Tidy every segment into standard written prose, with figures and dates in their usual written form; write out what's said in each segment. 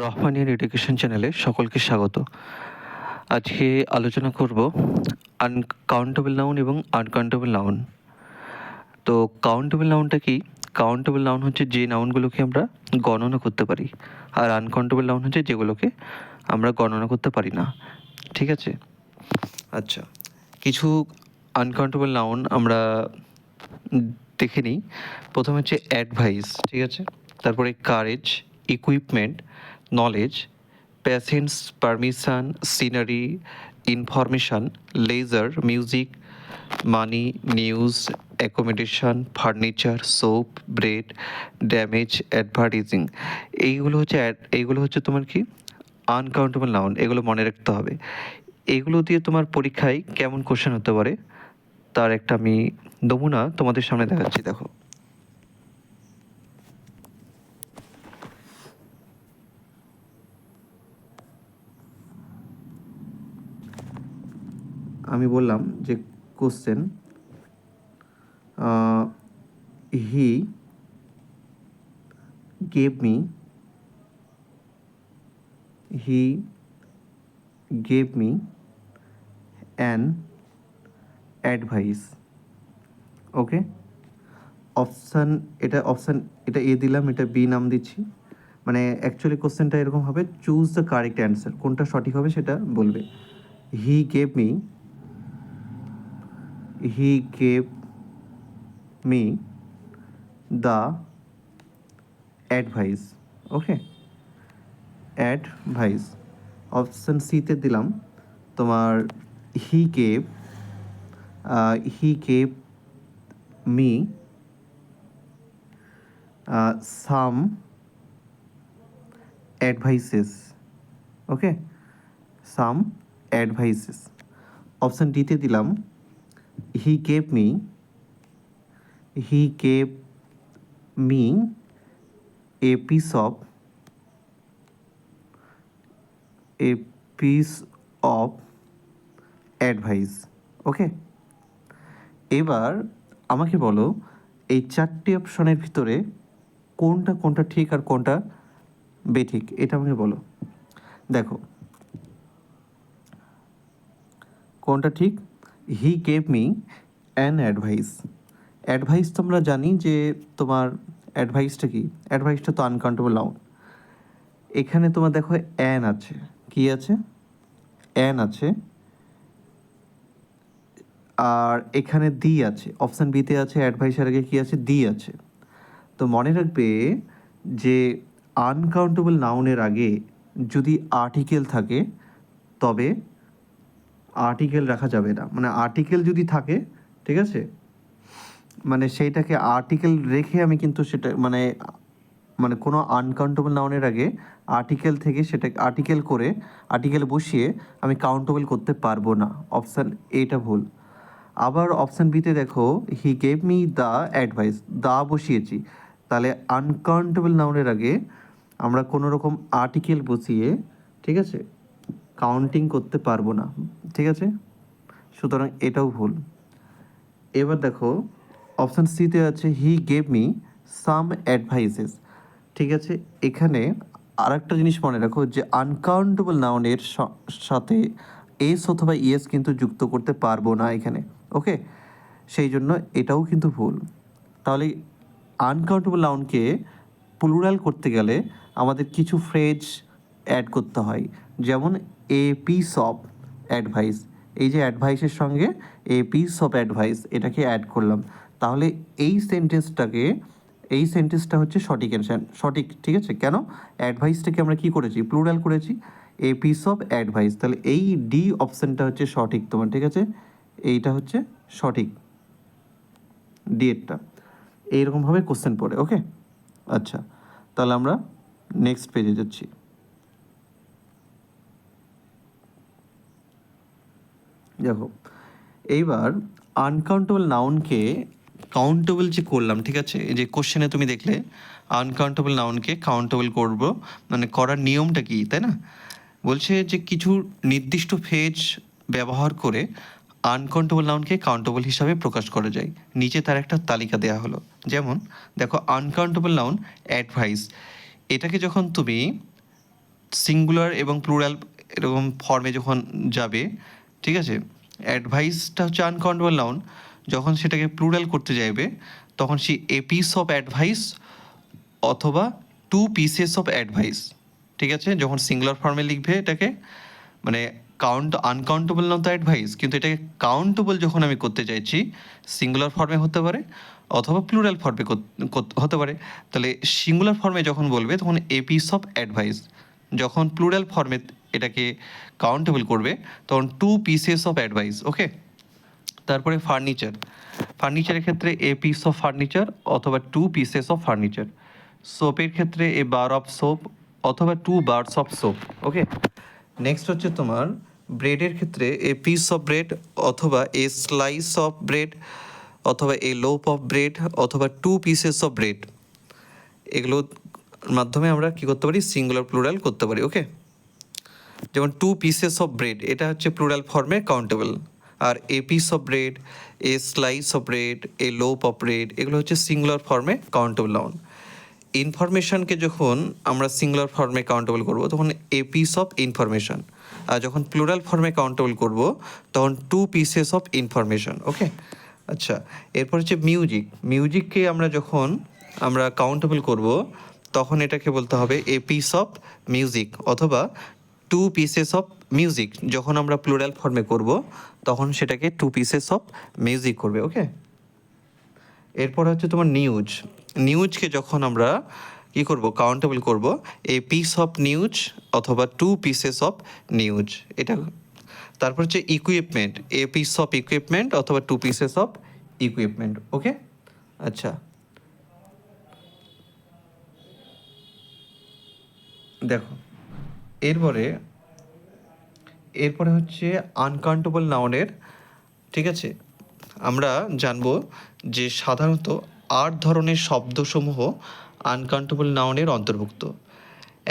রহমানিয়ান education চ্যানেলে সকলকে স্বাগত। আজকে আলোচনা করব আনকাউন্টেবল নাউন এবং আনকাউন্টেবল নাউন। তো কাউন্টেবল নাউনটা কি? কাউন্টেবল নাউন হচ্ছে যে নাউনগুলোকে আমরা গণনা করতে পারি, আর আনকাউন্টেবল নাউন হচ্ছে যেগুলোকে আমরা গণনা করতে পারি না। ঠিক আছে? আচ্ছা, কিছু আনকাউন্টেবল নাউন আমরা দেখে নিই। প্রথমে হচ্ছে অ্যাডভাইস, ঠিক আছে? তারপরে courage, equipment, knowledge, patience, permission, scenery, information, leisure, music, money, news, accommodation, furniture, soap, bread, damage, advertising. এইগুলো হচ্ছে তোমার কি আনকাউন্টেবল নাউন। এগুলো মনে রাখতে হবে। এগুলো দিয়ে তোমার পরীক্ষায় কেমন কোশ্চেন হতে পারে তার একটা আমি নমুনা তোমাদের সামনে দেখাচ্ছি। দেখো, আমি বললাম যে question he gave me an advice. Okay, option এটা এ দিলাম, এটা বি নাম দিচ্ছি। মানে অ্যাকচুয়ালি কোশ্চেনটা এরকম হবে, চুজ দ্য কারেক্ট অ্যান্সার। কোনটা সঠিক হবে সেটা বলবে। He gave me the advice. Okay, advice. Option সিতে দিলাম তোমার he gave me some advices. Okay, some advices. Option ডিতে দিলাম he gave me a piece of advice. Okay, এবার আমাকে বলো এই চারটি অপশনের ভিতরে কোনটা ঠিক আর কোনটা বেঠিক, এটা আমাকে বলো। দেখো কোনটা ঠিক। হি গেভ মি অ্যান অ্যাডভাইস তো আমরা জানি যে তোমার অ্যাডভাইসটা কি, অ্যাডভাইসটা তো আনকাউন্টেবল নাউন। এখানে তোমার দেখো অ্যান আছে, কি আছে? অ্যান আছে, আর এখানে দি আছে। অপশান বিতে আছে অ্যাডভাইসের আগে কি আছে? দি আছে। তো মনে রাখবে যে আনকাউন্টেবল নাউনের আগে যদি আর্টিকেল থাকে তবে আর্টিকেল রাখা যাবে না। মানে আর্টিকেল যদি থাকে, ঠিক আছে, মানে সেইটাকে আর্টিকেল রেখে আমি কিন্তু সেটা মানে মানে কোনো আনকাউন্টেবল নাউনের আগে আর্টিকেল থেকে সেটা আর্টিকেল বসিয়ে আমি কাউন্টেবল করতে পারবো না। অপশান এটা ভুল। আবার অপশান বিতে দেখো he gave me the advice, the বসিয়েছি, তাহলে আনকাউন্টেবল নাউনের আগে আমরা কোনো রকম আর্টিকেল বসিয়ে, ঠিক আছে, কাউন্টিং করতে পারবো না। ঠিক আছে, সুতরাং এটাও ভুল। এবার দেখো অপশান সিতে আছে হি গেভ মি সাম অ্যাডভাইসেস। ঠিক আছে, এখানে আর একটা জিনিস মনে রাখো যে আনকাউন্টেবল নাউনের সাথে এস অথবা ইএস কিন্তু যুক্ত করতে পারবো না এখানে। ওকে, সেই জন্য এটাও কিন্তু ভুল। তাহলে আনকাউন্টেবল নাউনকে প্লুরাল করতে গেলে আমাদের কিছু ফ্রেজ অ্যাড করতে হয়, যেমন এ পিস অফ অ্যাডভাইস। এই যে অ্যাডভাইসের সঙ্গে এ পিস অফ অ্যাডভাইস এটাকে অ্যাড করলাম, তাহলে এই সেন্টেন্সটা হচ্ছে সঠিক। ঠিক আছে, কেন? অ্যাডভাইসটাকে আমরা কি করেছি? প্লুরাল করেছি, এ পিস অফ অ্যাডভাইস। তাহলে এই ডি অপশানটা হচ্ছে সঠিক তোমার। ঠিক আছে, এইটা হচ্ছে সঠিক, ডিএডটা। এইরকমভাবে কোশ্চেন পড়ে। ওকে, আচ্ছা, তাহলে আমরা নেক্সট পেজে যাচ্ছি। দেখো এইবার আনকাউন্টেবল নাউনকে কাউন্টেবল যে করলাম, ঠিক আছে, এই যে কোশ্চেনে তুমি দেখলে আনকাউন্টেবল নাউনকে কাউন্টেবল করব, মানে করার নিয়মটা কি, তাই না? বলছে যে কিছু নির্দিষ্ট ফ্রেজ ব্যবহার করে আনকাউন্টেবল নাউনকে কাউন্টেবল হিসাবে প্রকাশ করা যায়। নিচে তার একটা তালিকা দেওয়া হলো। যেমন দেখো, আনকাউন্টেবল নাউন অ্যাডভাইস, এটাকে যখন তুমি সিঙ্গুলার এবং প্লুরাল এরকম ফর্মে যখন যাবে, ঠিক আছে, অ্যাডভাইসটা হচ্ছে আনকাউন্টেবল নাউন, যখন সেটাকে প্লুরাল করতে যাইবে তখন সে এ পিস অফ অ্যাডভাইস অথবা টু পিসেস অফ অ্যাডভাইস, ঠিক আছে। যখন সিঙ্গুলার ফর্মে লিখবে এটাকে, মানে আনকাউন্টেবল নাও তো অ্যাডভাইস, কিন্তু এটাকে কাউন্টেবল যখন আমি করতে চাইছি, সিঙ্গুলার ফর্মে হতে পারে অথবা প্লুরাল ফর্মে হতে পারে। তাহলে সিঙ্গুলার ফর্মে যখন বলবে তখন এ পিস অফ অ্যাডভাইস, যখন প্লুরাল ফর্মে এটাকে কাউন্টেবল করবে তখন two pieces of advice. Okay, তারপরে ফার্নিচারের ক্ষেত্রে এ পিস অফ ফার্নিচার অথবা টু পিসেস অফ ফার্নিচার। সোপের ক্ষেত্রে এ বার অফ সোপ অথবা two bars of soap. Okay, next হচ্ছে তোমার ব্রেডের ক্ষেত্রে এ পিস অফ ব্রেড অথবা এ স্লাইস অফ ব্রেড অথবা এ লোপ অফ ব্রেড অথবা টু পিসেস অফ ব্রেড। এগুলোর মাধ্যমে আমরা কী করতে পারি, সিঙ্গুলার প্লুরাল করতে পারি। ওকে, যেমন টু পিসেস অফ ব্রেড এটা হচ্ছে প্লুরাল ফর্মে কাউন্টেবল, আর a piece of bread, a slice of bread, a loaf of bread এগুলো হচ্ছে সিঙ্গুলার ফর্মে কাউন্টেবল নাউন। ইনফরমেশনকে যখন আমরা সিঙ্গুলার ফর্মে কাউন্টেবল করব তখন এ পিস অফ ইনফরমেশন, আর যখন প্লুরাল ফর্মে কাউন্টেবল করব তখন টু পিসেস অফ ইনফরমেশন। ওকে, আচ্ছা, এরপর হচ্ছে মিউজিককে আমরা কাউন্টেবল করব তখন এটাকে বলতে হবে এ পিস অফ মিউজিক অথবা টু পিসেস অফ মিউজিক। যখন আমরা প্লুরাল ফর্মে করব তখন সেটাকে টু পিসেস অফ মিউজিক করবে। ওকে, এরপর হচ্ছে তোমার নিউজকে যখন আমরা কী করব, কাউন্টেবল করব, এ পিস অফ নিউজ অথবা টু পিসেস অফ নিউজ এটা। তারপর হচ্ছে equipment, A piece of equipment অথবা টু পিসেস অফ ইকুইপমেন্ট। ওকে, আচ্ছা, দেখো এরপরে হচ্ছে আনকাউন্টেবল নাউনের, ঠিক আছে। আমরা জানবো যে সাধারণত 8 ধরনের শব্দসমূহ আনকাউন্টেবল নাউনের অন্তর্ভুক্ত।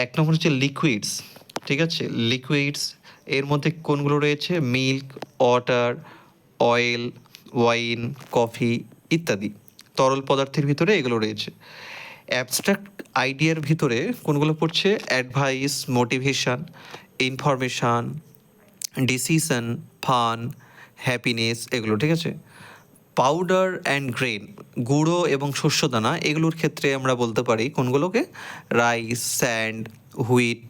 এক নম্বর হচ্ছে লিকুইডস, ঠিক আছে, লিকুইডস এর মধ্যে কোনগুলো রয়েছে, milk, water, oil, wine, coffee ইত্যাদি। তরল পদার্থের ভিতরে এগুলো রয়েছে। অ্যাবস্ট্রাক্ট আইডিয়ার ভিতরে কোনগুলো পড়ছে, advice, motivation, information, decision, fun, happiness এগুলো, ঠিক আছে। পাউডার অ্যান্ড গ্রেন, গুঁড়ো এবং শস্যদানা এগুলোর ক্ষেত্রে আমরা বলতে পারি কোনগুলোকে, রাইস, স্যান্ড, হুইট,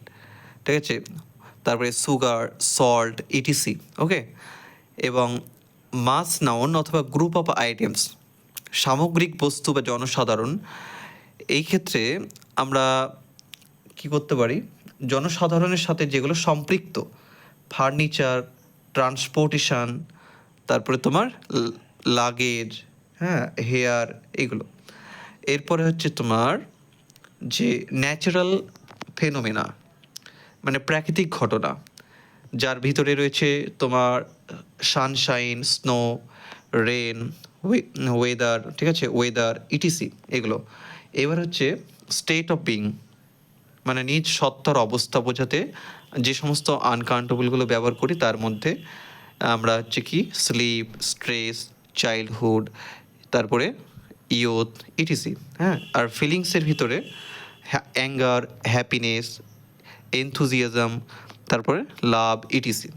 ঠিক আছে, তারপরে সুগার, সল্ট ইটিসি। ওকে, এবং মাস নাউন অথবা গ্রুপ অফ আইটেমস, সামগ্রিক বস্তু বা জনসাধারণ, এই ক্ষেত্রে আমরা কি করতে পারি, জনসাধারণের সাথে যেগুলো সম্পৃক্ত, ফার্নিচার, ট্রান্সপোর্টেশন, তারপরে তোমার লাগেজ, হ্যাঁ, হেয়ার এগুলো। এরপরে হচ্ছে তোমার যে ন্যাচারাল ফেনোমেনা, মানে প্রাকৃতিক ঘটনা, যার ভিতরে রয়েছে তোমার সানশাইন, স্নো, রেন, ওয়েদার, ঠিক আছে, ওয়েদার ইটিসি এগুলো। এবার হচ্ছে স্টেট অফ বিং, মানে নিজ সত্তার অবস্থা বোঝাতে যে সমস্ত আনকাউন্টেবলগুলো ব্যবহার করি তার মধ্যে আমরা হচ্ছে কি, স্লিপ, স্ট্রেস, চাইল্ডহুড, তারপরে ইয়ুথ ইটিসি। হ্যাঁ, আর ফিলিংসের ভিতরে অ্যাঙ্গার, হ্যাপিনেস, এনথুজিয়াজম, তারপরে লাভ ইটিসি।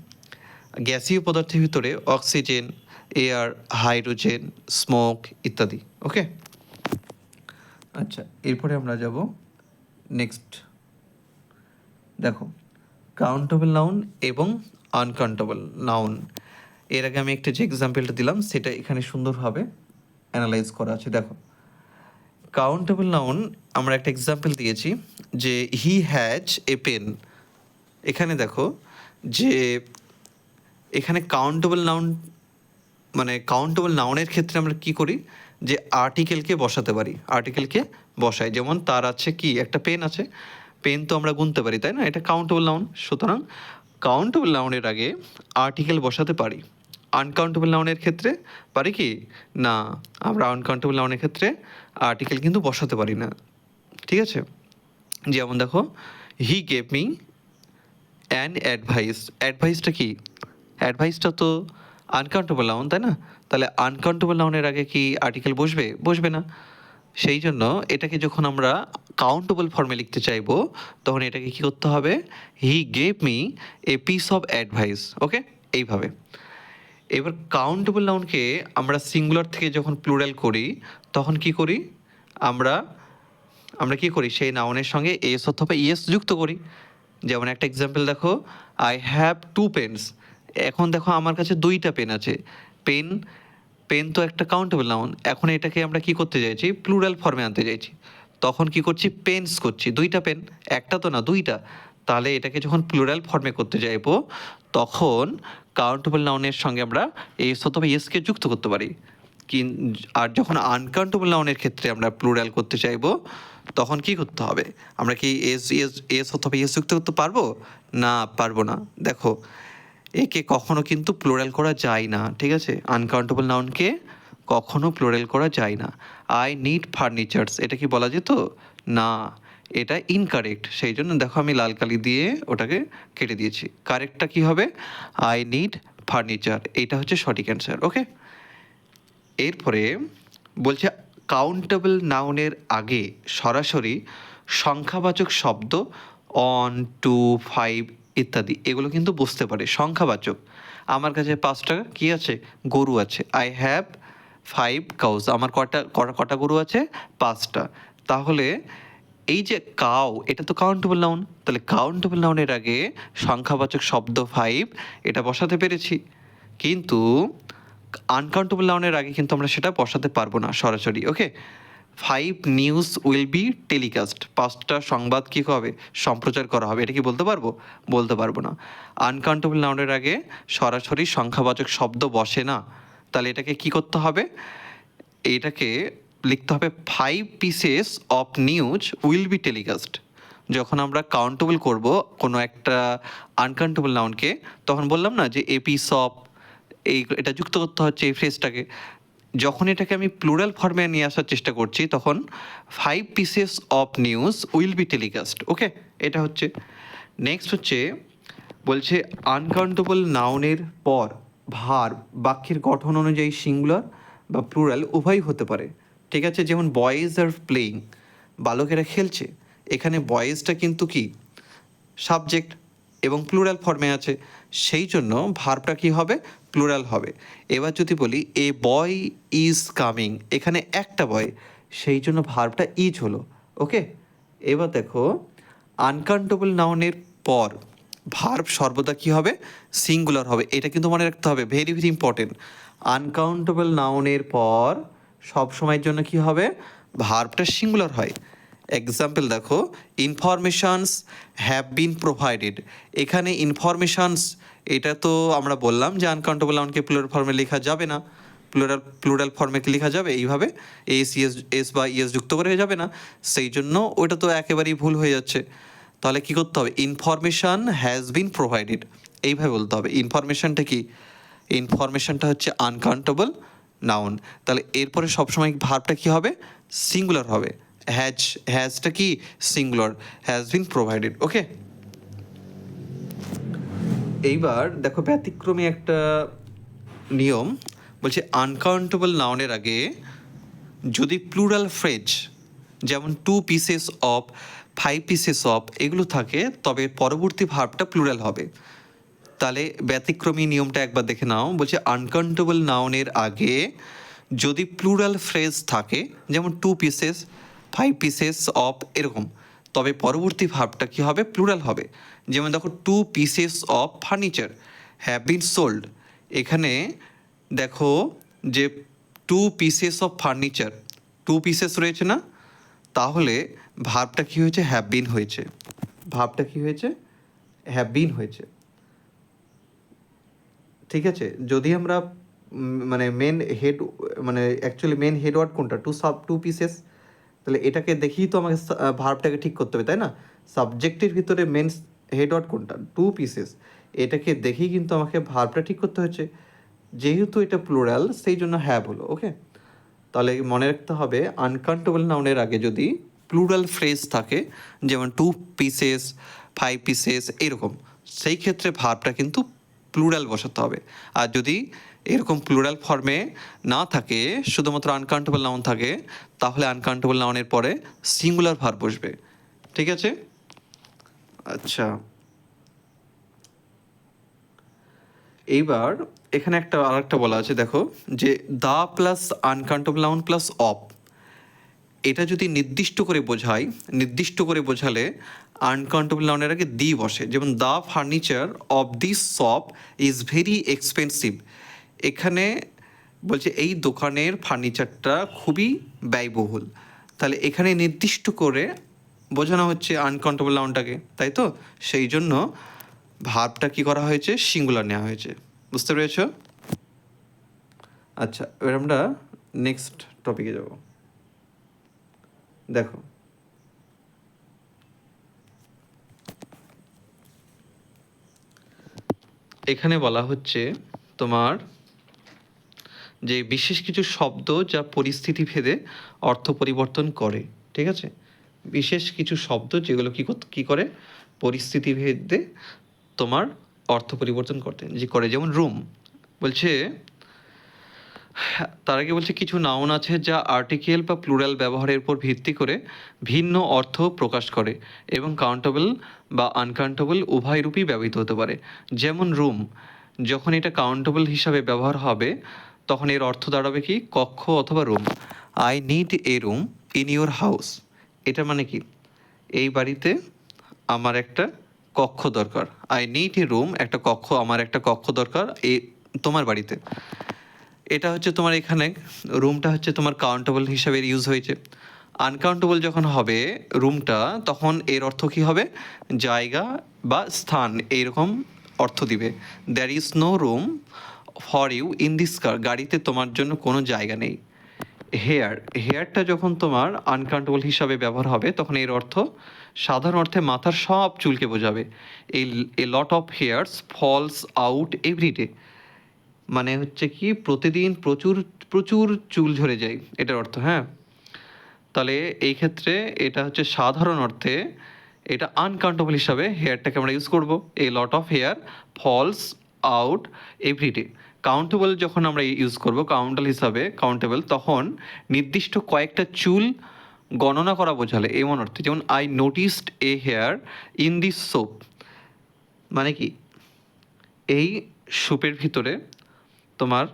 গ্যাসীয় পদার্থের ভিতরে অক্সিজেন, এয়ার, হাইড্রোজেন, স্মোক ইত্যাদি। ওকে, আচ্ছা, এরপরে আমরা যাব নেক্সট। দেখো, কাউন্টেবল নাউন এবং আনকাউন্টেবল নাউন, এর আগে আমি একটা যে এক্সাম্পলটা দিলাম সেটা এখানে সুন্দরভাবে অ্যানালাইজ করা আছে। দেখো, কাউন্টেবল নাউন আমরা একটা এক্সাম্পল দিয়েছি যে হি হ্যাজ এ পেন। এখানে দেখো যে এখানে কাউন্টেবল নাউন, মানে কাউন্টেবল নাউনের ক্ষেত্রে আমরা কি করি, যে আর্টিকেলকে বসাতে পারি, আর্টিকেলকে বসাই। যেমন তার আছে কি, একটা পেন আছে, পেন তো আমরা গুনতে পারি, তাই না, এটা কাউন্টেবল নাউন। সুতরাং কাউন্টেবল নাউনের আগে আর্টিকেল বসাতে পারি। আনকাউন্টেবল নাউনের ক্ষেত্রে পারি কি না, আমরা আনকাউন্টেবল নাউনের ক্ষেত্রে আর্টিকেল কিন্তু বসাতে পারি না, ঠিক আছে। যেমন দেখো, he gave me an advice, অ্যাডভাইসটা কি, অ্যাডভাইসটা তো আনকাউন্টেবল নাউন, তাই না। তাহলে আনকাউন্টেবল নাউনের আগে কি আর্টিকেল বসবে না। সেই জন্য এটাকে যখন আমরা কাউন্টেবল ফর্মে লিখতে চাইবো, তখন এটাকে কী করতে হবে, he gave me a piece of advice. Okay, এইভাবে। এবার কাউন্টেবল নাউনকে আমরা সিঙ্গুলার থেকে যখন প্লুরাল করি, তখন কি করি, আমরা আমরা কি করি, সেই নাউনের সঙ্গে এস অথবা ইএস যুক্ত করি। যেমন একটা এক্সাম্পল দেখো, আই হ্যাভ 2 পেন্স। এখন দেখো আমার কাছে 2টা পেন আছে। পেন পেন তো একটা কাউন্টেবল নাউন, এখন এটাকে আমরা কি করতে চাইছি, প্লুরাল ফর্মে আনতে চাইছি। তখন কি করছি, পেন্স করছি, 2টা পেন, একটা তো না 2টা। তাহলে এটাকে যখন প্লুরাল ফর্মে করতে চাইবো, তখন কাউন্টেবল নাউনের সঙ্গে আমরা এস অথবা ইএসকে যুক্ত করতে পারি। আর যখন আনকাউন্টেবল নাউনের ক্ষেত্রে আমরা প্লুরাল করতে চাইবো, তখন কি করতে হবে, আমরা কি এস অথবা ইএস যুক্ত করতে পারবো না? পারবো না। দেখো, একে কখনো কিন্তু প্লুরাল করা যায় না, ঠিক আছে? আনকাউন্টেবল নাউনকে কখনো প্লুরাল করা যায় না। আই নিড ফার্নিচার্স, এটা কি বলা যেত? না, এটা ইনকারেক্ট। সেই জন্য দেখো আমি লাল কালি দিয়ে ওটাকে কেটে দিয়েছি। কারেক্টটা কি হবে, আই নিড ফার্নিচার, এইটা হচ্ছে সঠিক অ্যান্সার। ওকে, এরপরে বলছে কাউন্টেবল নাউনের আগে সরাসরি সংখ্যাবাচক শব্দ 1, 2, 5 ইত্যাদি এগুলো কিন্তু বুঝতে পারে সংখ্যাবাচক। আমার কাছে 5টা কি আছে, গরু আছে। আই হ্যাভ 5 কাউস, আমার কটা গরু আছে, 5টা। তাহলে এই যে কাউ, এটা তো কাউন্টেবল নাউন, তাহলে কাউন্টেবল নাউনের আগে সংখ্যাবাচক শব্দ 5 এটা বসাতে পেরেছি। কিন্তু আনকাউন্টেবল নাউনের আগে কিন্তু আমরা সেটা বসাতে পারবো না সরাসরি। ওকে, 5 নিউজ উইল বি টেলিকাস্ট, 5টা সংবাদ কী হবে, সম্প্রচার করা হবে, এটা কি বলতে পারবো? বলতে পারবো না। আনকাউন্টেবল নাউনের আগে সরাসরি সংখ্যাবাচক শব্দ বসে না। তাহলে এটাকে কি করতে হবে, এটাকে লিখতে হবে 5 pieces of news will be telecast. যখন আমরা কাউন্টেবল করব কোনো একটা আনকাউন্টেবল নাউনকে, তখন বললাম না যে এ পিস অফ, এটা যুক্ত করতে হচ্ছে এই ফ্রেজটাকে। যখন এটাকে আমি প্লুরাল ফর্মে নিয়ে আসার চেষ্টা করছি, তখন 5 pieces of news will be telecast. Okay, এটা হচ্ছে। নেক্সট হচ্ছে বলছে আনকাউন্টেবল নাউনের পর ভার্ব বাক্যের গঠন অনুযায়ী সিঙ্গুলার বা প্লুরাল উভয়ই হতে পারে, ঠিক আছে? যেমন বয়েজ আর প্লেয়িং, বালকেরা খেলছে, এখানে বয়েজটা কিন্তু কি সাবজেক্ট এবং প্লুরাল ফর্মে আছে, সেই জন্য ভার্বটা কি হবে, প্লুরাল হবে। এবার যদি বলি এ বয় ইজ কামিং, এখানে একটা বয়, সেই জন্য ভার্বটা ইজ হলো। ওকে, এবার দেখো আনকাউন্টেবল নাউনের পর ভার্ব সর্বদা কি হবে, সিঙ্গুলার হবে। এটা কিন্তু মনে রাখতে হবে, ভেরি ভেরি ইম্পর্টেন্ট। আনকাউন্টেবল নাউনের পর সব সময়ের জন্য কি হবে, ভার্বটা সিঙ্গুলার হয়। এক্সাম্পল দেখো, ইনফরমেশনস হ্যাভ বিন প্রোভাইডেড, এখানে ইনফরমেশনস, এটা তো আমরা বললাম যে আনকাউন্টেবল নাউনকে প্লুরাল ফর্মে লেখা যাবে না। প্লুরাল ফর্মে লেখা যাবে এইভাবে, এস বা ইএস যুক্ত করে যাবে না, সেই জন্য ওটা তো একেবারেই ভুল হয়ে যাচ্ছে। তাহলে কি করতে হবে, ইনফরমেশন হ্যাজ বিন প্রোভাইডেড, এইভাবে বলতে হবে। ইনফরমেশনটা কি, ইনফরমেশনটা হচ্ছে আনকাউন্টেবল নাউন, তাহলে এরপরে সবসময় ভার্বটা কি হবে, সিঙ্গুলার হবে। হ্যাজটা কি সিঙ্গুলার, হ্যাজ বিন প্রোভাইডেড। ওকে, এইবার দেখো ব্যতিক্রমী একটা নিয়ম, বলছে আনকাউন্টেবল নাউনের আগে যদি প্লুরাল ফ্রেজ যেমন 2 পিসেস অফ, 5 পিসেস অফ এগুলো থাকে, তবে পরবর্তী ভার্বটা প্লুরাল হবে। তাহলে ব্যতিক্রমী নিয়মটা একবার দেখে নাও। বলছে আনকাউন্টেবল নাউনের আগে যদি প্লুরাল ফ্রেজ থাকে, যেমন 2 পিসেস, 5 পিসেস অফ এরকম, তবে পরবর্তী ভার্বটা কী হবে, প্লুরাল হবে। যেমন দেখো 2 pieces of furniture have been sold, এখানে দেখো যে 2 পিসেস অফ ফার্নিচার, 2 পিসেস রয়েছে না, তাহলে ভার্বটা কী হয়েছে, হ্যাভ বিন হয়েছে। ভার্বটা কী হয়েছে, হ্যাভ বিন হয়েছে, ঠিক আছে? যদি আমরা মানে মেন হেড, মানে অ্যাকচুয়ালি মেন হেডওয়ার্ড কোনটা, 2 পিসেস, তাহলে এটাকে দেখেই তো আমাকে ভার্বটাকে ঠিক করতে হবে, তাই না? সাবজেক্টের ভিতরে মেন হেডওয়ার্ড কোনটা, 2 পিসেস, এটাকে দেখেই কিন্তু আমাকে ভার্বটা ঠিক করতে হচ্ছে। যেহেতু এটা প্লুরাল, সেই জন্য হ্যাভ হলো। ওকে, তাহলে মনে রাখতে হবে আনকাউন্টেবল নাউনের আগে যদি প্লুরাল ফ্রেজ থাকে, যেমন 2 পিসেস, 5 পিসেস এরকম, সেই ক্ষেত্রে ভার্বটা কিন্তু প্লুরাল বসাতে হবে। আর যদি এরকম প্লুরাল ফর্মে না থাকে, শুধুমাত্র আনকাউন্টেবল নাউন থাকে, তাহলে আনকাউন্টেবল নাউনের পরে সিঙ্গুলার ভার্ব বসবে। ঠিক আছে? আচ্ছা, এইবার এখানে আরেকটা বলা আছে, দেখো যে the plus uncountable noun plus of, এটা যদি নির্দিষ্ট করে বোঝালে আনকাউন্টেবল নাউনের আগে দি বসে। যেমন the furniture of this shop is very expensive, এখানে বলছে এই দোকানের ফার্নিচারটা খুবই ব্যয়বহুল, তাহলে এখানে নির্দিষ্ট করে বোঝানো হচ্ছে আনকাউন্টেবল নাউনটাকে, তাই তো? সেই জন্য ভার্বটা কী করা হয়েছে, সিঙ্গুলার নেওয়া হয়েছে। বুঝতে পেরেছ? আচ্ছা, এবার আমরা নেক্সট টপিকে যাব। দেখো, এখানে বলা হচ্ছে তোমার যে বিশেষ কিছু শব্দ যা পরিস্থিতি ভেদে অর্থ পরিবর্তন করে। ঠিক আছে? বিশেষ কিছু শব্দ যেগুলো কী করে, পরিস্থিতি ভেদে তোমার অর্থ পরিবর্তন করে। যেমন রুম বলছে, তার আগে বলছে কিছু নাউন আছে যা আর্টিকেল বা প্লুরাল ব্যবহারের উপর ভিত্তি করে ভিন্ন অর্থ প্রকাশ করে এবং কাউন্টেবল বা আনকাউন্টেবল উভয় রূপই ব্যবহৃত হতে পারে। যেমন রুম, যখন এটা কাউন্টেবল হিসাবে ব্যবহার হবে তখন এর অর্থ দাঁড়াবে কি, কক্ষ অথবা room. I need a room in your house, এটা মানে কি, এই বাড়িতে আমার একটা কক্ষ দরকার। আই নিড এ রুম, একটা কক্ষ, আমার একটা কক্ষ দরকার তোমার বাড়িতে। এটা হচ্ছে তোমার এখানে রুমটা হচ্ছে তোমার কাউন্টেবল হিসাবে ইউজ হয়েছে। আনকাউন্টেবল যখন হবে রুমটা, তখন এর অর্থ কী হবে, জায়গা বা স্থান, এইরকম অর্থ দিবে। There is no room for you in this car, গাড়িতে তোমার জন্য কোনো জায়গা নেই। হেয়ারটা যখন তোমার আনকাউন্টেবল হিসাবে ব্যবহার হবে তখন এর অর্থ সাধারণ অর্থে মাথার সব চুলকে বোঝাবে। A lot of hairs falls out everyday, মানে হচ্ছে কি প্রতিদিন প্রচুর প্রচুর চুল ঝরে যায়, এটার অর্থ। হ্যাঁ, তাহলে এই ক্ষেত্রে এটা হচ্ছে সাধারণ অর্থে, এটা আনকাউন্টেবল হিসাবে হেয়ারটাকে আমরা ইউজ করব। A lot of hair falls out everyday. Countable যখন আমরা ইউজ করব কাউন্টেবল, তখন নির্দিষ্ট কয়েকটা চুল গণনা করা বোঝালে এমন অর্থে। যেমন I noticed A here in this soap, মানে কি এই স্যুপের ভিতরে তোমার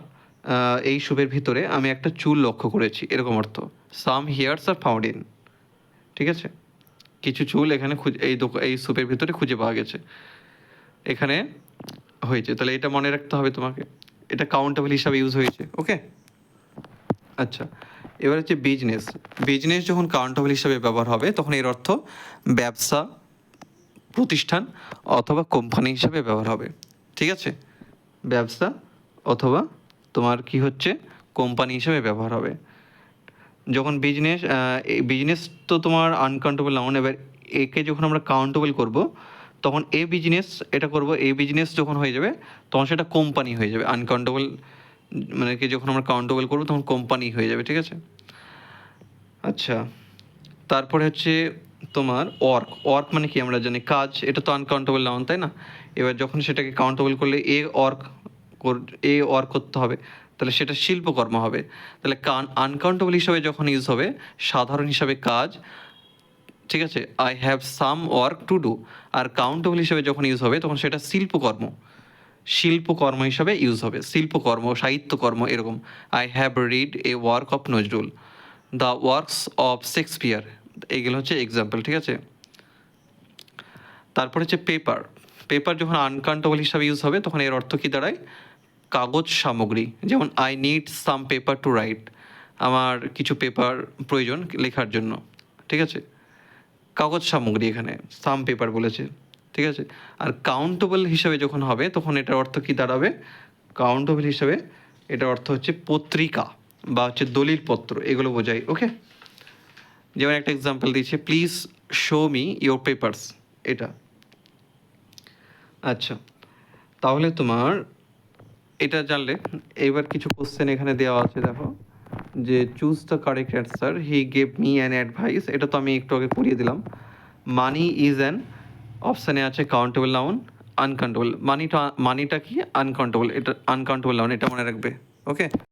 এই স্যুপের ভিতরে আমি একটা চুল লক্ষ্য করেছি, এরকম অর্থ। সাম হেয়ার্স আর ফাউন্ড ইন, ঠিক আছে, কিছু চুল এখানে এই স্যুপের ভিতরে খুঁজে পাওয়া গেছে, এখানে হয়েছে। তাহলে এটা মনে রাখতে হবে তোমাকে, এটা কাউন্টেবল হিসাবে ইউজ হয়েছে। ওকে, আচ্ছা, এবার হচ্ছে বিজনেস যখন কাউন্টেবল হিসাবে ব্যবহার হবে তখন এর অর্থ ব্যবসা, প্রতিষ্ঠান অথবা কোম্পানি হিসাবে ব্যবহার হবে। ঠিক আছে, ব্যবসা অথবা তোমার কি হচ্ছে কোম্পানি হিসাবে ব্যবহার হবে। যখন বিজনেস তো তোমার আনকাউন্টেবল নাউন, এবার একে যখন আমরা কাউন্টেবল করব তখন এই বিজনেস যখন হয়ে যাবে তখন সেটা কোম্পানি হয়ে যাবে। আনকাউন্টেবল মানে কি যখন আমরা কাউন্টেবল করবো তখন কোম্পানি হয়ে যাবে। ঠিক আছে, আচ্ছা, তারপরে হচ্ছে তোমার ওয়ার্ক মানে কি আমরা জানি কাজ, এটা তো আনকাউন্টেবল নাউন, তাই না? এবার যখন সেটাকে কাউন্টেবল করলে ওয়ার্ক করতে হবে, তাহলে সেটা শিল্পকর্ম হবে। তাহলে আনকাউন্টেবল হিসাবে যখন ইউজ হবে সাধারণ হিসাবে কাজ, ঠিক আছে, I have some work to do. আর কাউন্টেবল হিসাবে যখন ইউজ হবে তখন সেটা শিল্পকর্ম হিসাবে ইউজ হবে, শিল্পকর্ম, সাহিত্যকর্ম, এরকম। I have read a work of Nazrul, the works of Shakespeare, এগুলো হচ্ছে এক্সাম্পল। ঠিক আছে, তারপর হচ্ছে পেপার যখন আনকাউন্টেবল হিসাবে ইউজ হবে তখন এর অর্থ কী দাঁড়ায়, কাগজ সামগ্রী। যেমন I need some paper to write, আমার কিছু পেপার প্রয়োজন লেখার জন্য। ঠিক আছে, কাগজ সামগ্রী, এখানে সাম পেপার বলেছে। ঠিক আছে, আর কাউন্টেবল হিসাবে যখন হবে তখন এটার অর্থ কী দাঁড়াবে, কাউন্টেবল হিসাবে এটার অর্থ হচ্ছে পত্রিকা বা হচ্ছে দলিলপত্র, এগুলো বোঝায়। ওকে, যেমন একটা এক্সাম্পল দিয়েছে, please show me your papers, এটা। আচ্ছা, তাহলে তোমার এটা জানলে এবার কিছু কোশ্চেন এখানে দেওয়া আছে, দেখো যে choose the correct answer, he gave me an advice, এটা তো আমি একটু আগে পড়িয়ে দিলাম। মানি ইজ অ্যান, অপশানে আছে কাউন্টেবল নাউন, আনকাউন্টেবল, মানিটা কি আনকাউন্টেবল, এটা আনকাউন্টেবল নাউন, এটা মনে রাখবে। ওকে।